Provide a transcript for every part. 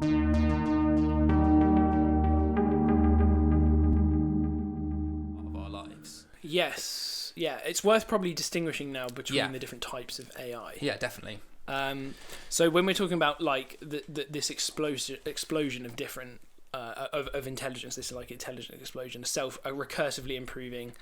Of our lives. Yes. Yeah, it's worth probably distinguishing now between Yeah. the different types of AI. Yeah, definitely. So when we're talking about like this explosion of different of intelligence, this is like intelligent explosion, a recursively improving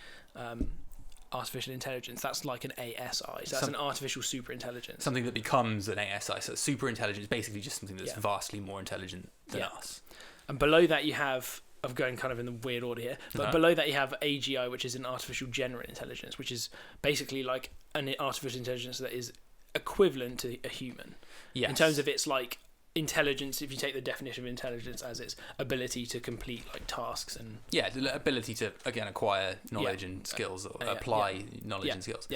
artificial intelligence. That's like an ASI. So that's an artificial super intelligence. Something that becomes an ASI. So super intelligence is basically just something that's Yeah. vastly more intelligent than Yeah. us. And below that you have, I'm going kind of in the weird order here, but below that you have AGI, which is an artificial general intelligence, which is basically like an artificial intelligence that is equivalent to a human. Yes. In terms of its like intelligence, if you take the definition of intelligence as its ability to complete like tasks and the ability to again acquire knowledge and skills, or apply knowledge and skills.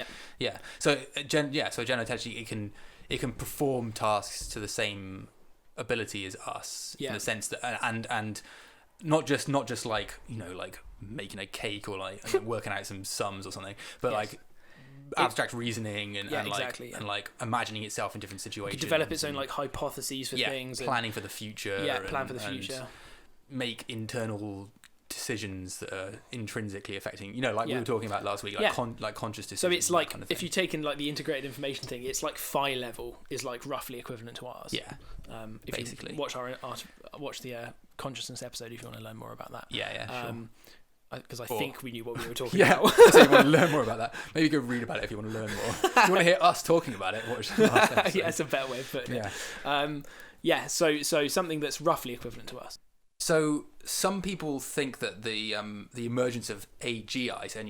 So general intelligence, it can perform tasks to the same ability as us in the sense that and not just like like making a cake or like working out some sums or something, but like abstract reasoning and like imagining itself in different situations. It could develop its own like hypotheses for things. Planning for the future. Plan for the future. Make internal decisions that are intrinsically affecting, like we were talking about last week, like conscious decisions. So it's like kind of if you take in like the integrated information thing, it's like phi level is like roughly equivalent to ours. Yeah. If basically. you watch the consciousness episode if you want to learn more about that. Sure. Because I think we knew what we were talking Yeah, about. so you want to learn more about that. Maybe go read about it if you want to learn more. If you want to hear us talking about it, watch the last episode. Yeah, it's a better way of putting it. So something that's roughly equivalent to us. So some people think that the emergence of AGI, so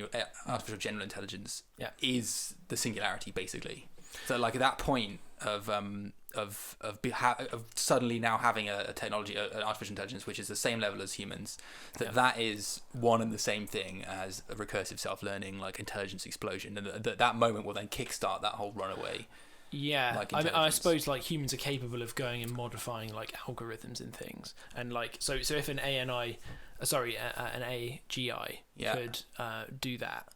artificial general intelligence, is the singularity basically. So like at that point of suddenly now having a technology, an artificial intelligence, which is the same level as humans, that is one and the same thing as a recursive self-learning, like intelligence explosion, and that moment will then kickstart that whole runaway. Yeah, like I suppose like humans are capable of going and modifying like algorithms and things, and like so if an AGI could do that,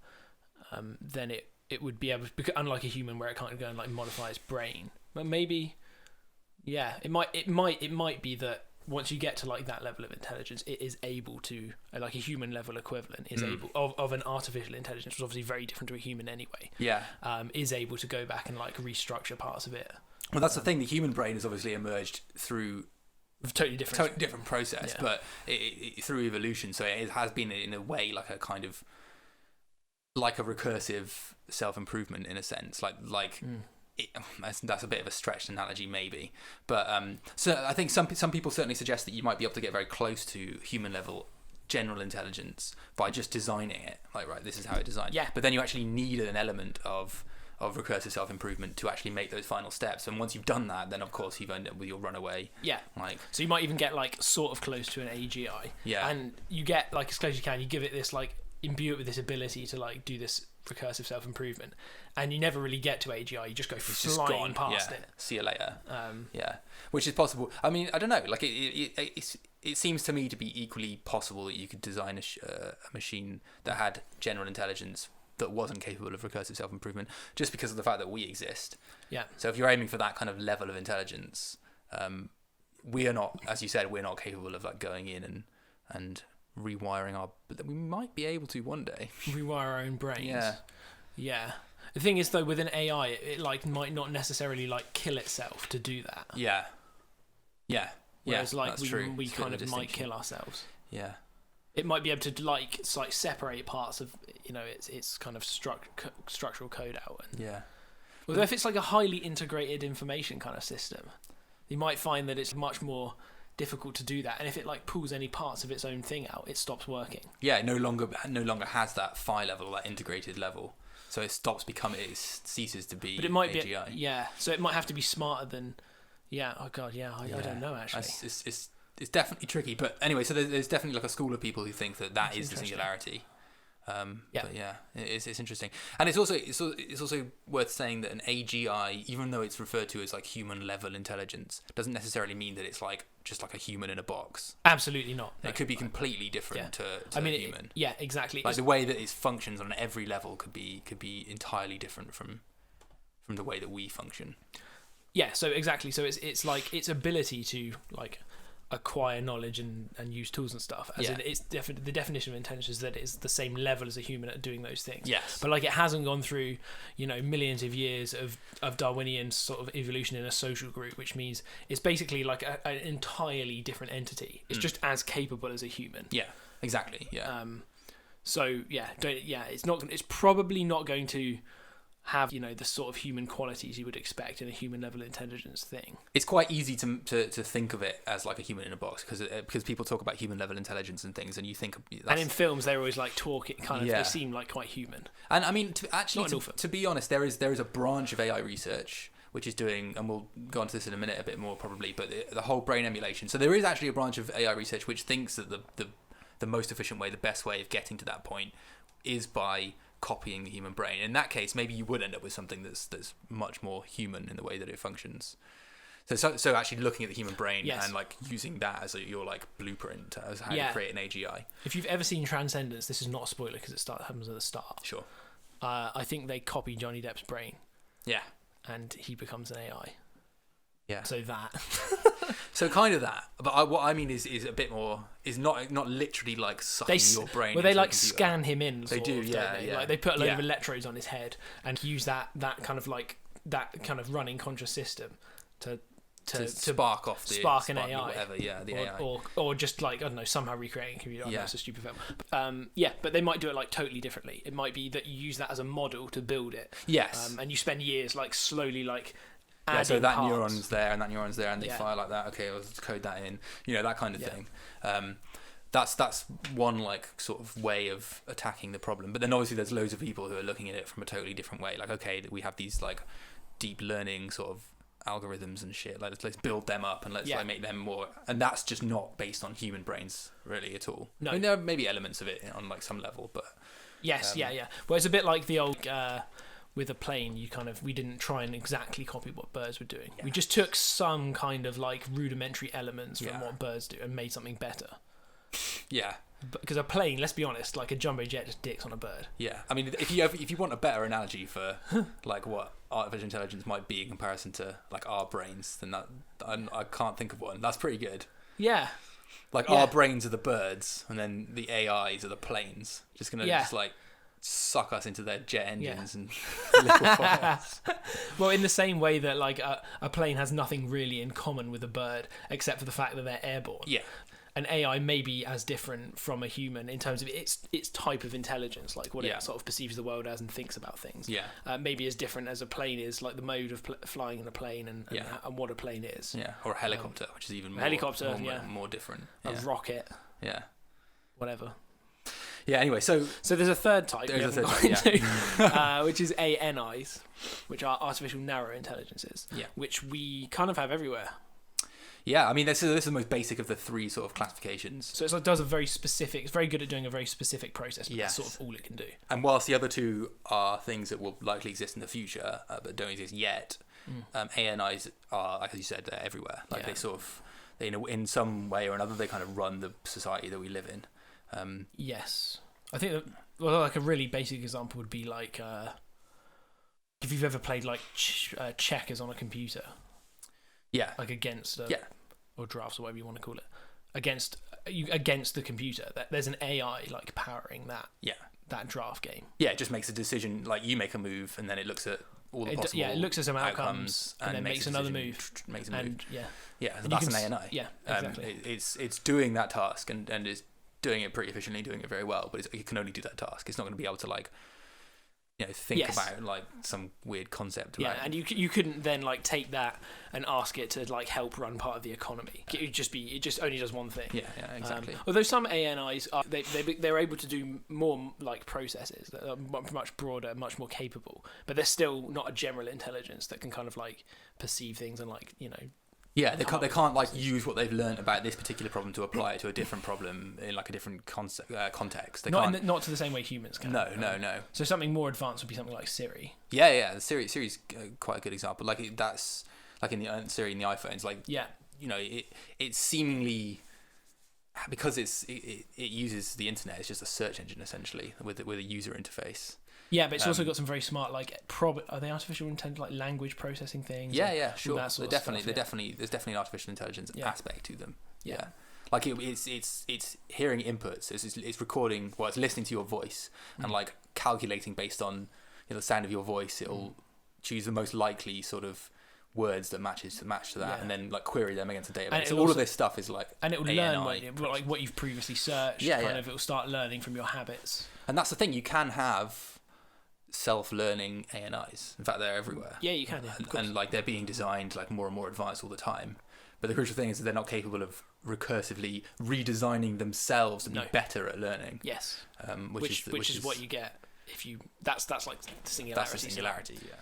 then it would be able to, unlike a human where it can't go and like modify its brain. But maybe, it might be that once you get to like that level of intelligence, it is able to, like a human level equivalent is able of an artificial intelligence, which is obviously very different to a human anyway. Yeah. Is able to go back and like restructure parts of it. Well, that's the thing. The human brain has obviously emerged through totally different process, but it through evolution. So it has been in a way like a kind of like a recursive self-improvement in a sense, that's a bit of a stretched analogy maybe, but so I think some people certainly suggest that you might be able to get very close to human level general intelligence by just designing it, like, right, this is how it's designed. Yeah. But then you actually need an element of recursive self-improvement to actually make those final steps, and once you've done that, then of course you've ended up with your runaway. So you might even get like sort of close to an AGI, and you get like as close as you can, you give it this like, imbue it with this ability to like do this recursive self-improvement, and you never really get to AGI, you just go flying past it. See you later. Which is possible. I mean, I don't know, like it seems to me to be equally possible that you could design a machine that had general intelligence that wasn't capable of recursive self-improvement, just because of the fact that we exist. So if you're aiming for that kind of level of intelligence, we are not, as you said, we're not capable of like going in and rewiring but we might be able to one day rewire our own brains. The thing is though, with an AI, it like might not necessarily like kill itself to do that. Whereas like we kind of might kill ourselves. It might be able to like separate parts of its kind of structural code out, and although if it's like a highly integrated information kind of system, you might find that it's much more difficult to do that, and if it like pulls any parts of its own thing out, it stops working. It no longer has that phi level, that integrated level, so it ceases to be. But it might AGI. be so it might have to be smarter than I don't know actually. It's definitely tricky, but anyway, so there's definitely like a school of people who think that is the singularity. But it's interesting, and it's also worth saying that an AGI, even though it's referred to as like human level intelligence, doesn't necessarily mean that it's like just like a human in a box. Absolutely not. It could be completely different to a human. Exactly. Like the way that it functions on every level could be entirely different from the way that we function. So exactly. So it's like its ability to like acquire knowledge and use tools and stuff. As in, it's the definition of intelligence is that it's the same level as a human at doing those things. Yes. But like it hasn't gone through, millions of years of Darwinian sort of evolution in a social group, which means it's basically like an entirely different entity. It's just as capable as a human. Yeah. Exactly. Yeah. It's probably not going to have the sort of human qualities you would expect in a human level intelligence thing. It's quite easy to think of it as like a human in a box because people talk about human level intelligence and things, and you think and in films they're always like talking they seem like quite human. And I mean to be honest, there is a branch of AI research which is doing, and we'll go on to this in a minute a bit more probably, but the whole brain emulation. So there is actually a branch of AI research which thinks that the most efficient way, the best way of getting to that point is by copying the human brain. In that case, maybe you would end up with something that's much more human in the way that it functions. So actually looking at the human brain and like using that as your like blueprint as how to create an AGI. If you've ever seen Transcendence, this is not a spoiler because happens at the start. Sure. I think they copy Johnny Depp's brain. Yeah. And he becomes an AI. Yeah. So that. So kind of that, but what I mean is a bit more, is not literally like sucking your brain. Well, they like scan him in. They do, don't they? Like they put a load of electrodes on his head and use that kind of running conscious system to spark off an AI, whatever, the AI, or just like I don't know, somehow recreating a computer. That's a stupid film. But they might do it like totally differently. It might be that you use that as a model to build it. Yes. And you spend years like slowly like. So that neuron's there and that neuron's there and they fire like that. Okay, let's code that in. That kind of thing. That's one like sort of way of attacking the problem. But then obviously there's loads of people who are looking at it from a totally different way. Like, okay, we have these like deep learning sort of algorithms and shit. Like let's build them up and let's like make them more. And that's just not based on human brains really at all. No, I mean, there are maybe elements of it on like some level, but yes, Well, it's a bit like the old. With a plane, we didn't try and exactly copy what birds were doing. We just took some kind of like rudimentary elements from what birds do and made something better. Yeah. Because a plane, let's be honest, like a jumbo jet just dicks on a bird. Yeah. I mean, if you want a better analogy for like what artificial intelligence might be in comparison to like our brains, then I can't think of one. That's pretty good. Yeah. Like our brains are the birds, and then the AIs are the planes. Just gonna just like suck us into their jet engines and liquefy us. Well, in the same way that like a plane has nothing really in common with a bird except for the fact that they're airborne. Yeah. An AI may be as different from a human in terms of its type of intelligence, like what it sort of perceives the world as and thinks about things. Yeah. Maybe as different as a plane is, like the mode of flying in a plane and what a plane is. Yeah. Or a helicopter, which is even more more different. A rocket. Yeah. Whatever. Yeah. Anyway, so there's a third type. There's a third type, which is ANIs, which are artificial narrow intelligences. Yeah. Which we kind of have everywhere. Yeah, I mean, this is the most basic of the three sort of classifications. So it does a very specific. It's very good at doing a very specific process, but that's sort of all it can do. And whilst the other two are things that will likely exist in the future, but don't exist yet, ANIs are, like you said, they're everywhere. Like they sort of, in some way or another, they kind of run the society that we live in. Yes, I think like a really basic example would be like if you've ever played like checkers on a computer. Yeah. Like against or drafts or whatever you want to call it, against the computer. There's an AI like powering that draft game. Yeah, it just makes a decision. Like you make a move, and then it looks at all the possible it looks at some outcomes and then makes another move. Makes a move. And that's an ANI. Yeah, exactly. It's doing that task and is doing it pretty efficiently, doing it very well. But it can only do that task. It's not going to be able to like. Think about like some weird concept. Yeah, and you couldn't then like take that and ask it to like help run part of the economy. It just only does one thing. Yeah, exactly. Although some ANIs are they're able to do more like processes that are much broader, much more capable, but they're still not a general intelligence that can kind of like perceive things and like Yeah, they can't like use what they've learned about this particular problem to apply it to a different problem in like a different context. They not to the same way humans can. No. So something more advanced would be something like Siri. Yeah. The Siri's quite a good example. Like that's like in the Siri in the iPhones. Like it seemingly because it uses the internet. It's just a search engine essentially with a user interface. Yeah, but it's also got some very smart, like, are they artificial intelligence, like language processing things? Yeah, sure. That sort of stuff, There's definitely an artificial intelligence aspect to them. Yeah. Like it's hearing inputs. It's recording. Well, it's listening to your voice and like calculating based on the sound of your voice. It'll choose the most likely sort of words that match to that, and then like query them against a database. So all of this stuff is like, and it will learn what you've previously searched. It will start learning from your habits. And that's the thing. You can have self-learning ANIs. In fact, they're everywhere. Yeah, you can. And like they're being designed like more and more advanced all the time. But the crucial thing is that they're not capable of recursively redesigning themselves to be better at learning. Yes. Which is what you get if you. That's like singularity. That's the singularity. Yeah.